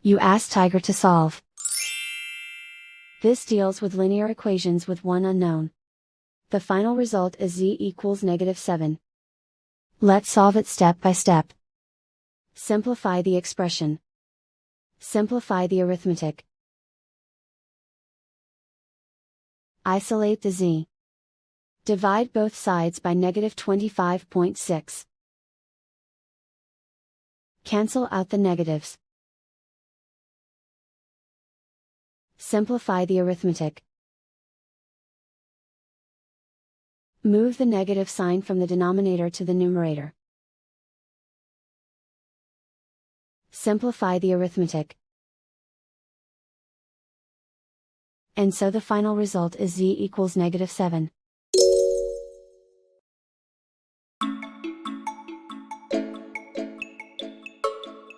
You ask Tiger to solve. This deals with linear equations with one unknown. The final result is z equals -7. Let's solve it step by step. Simplify the expression. Simplify the arithmetic. Isolate the z. Divide both sides by -25.6. Cancel out the negatives. Simplify the arithmetic. Move the negative sign from the denominator to the numerator. Simplify the arithmetic. And so the final result is z equals -7.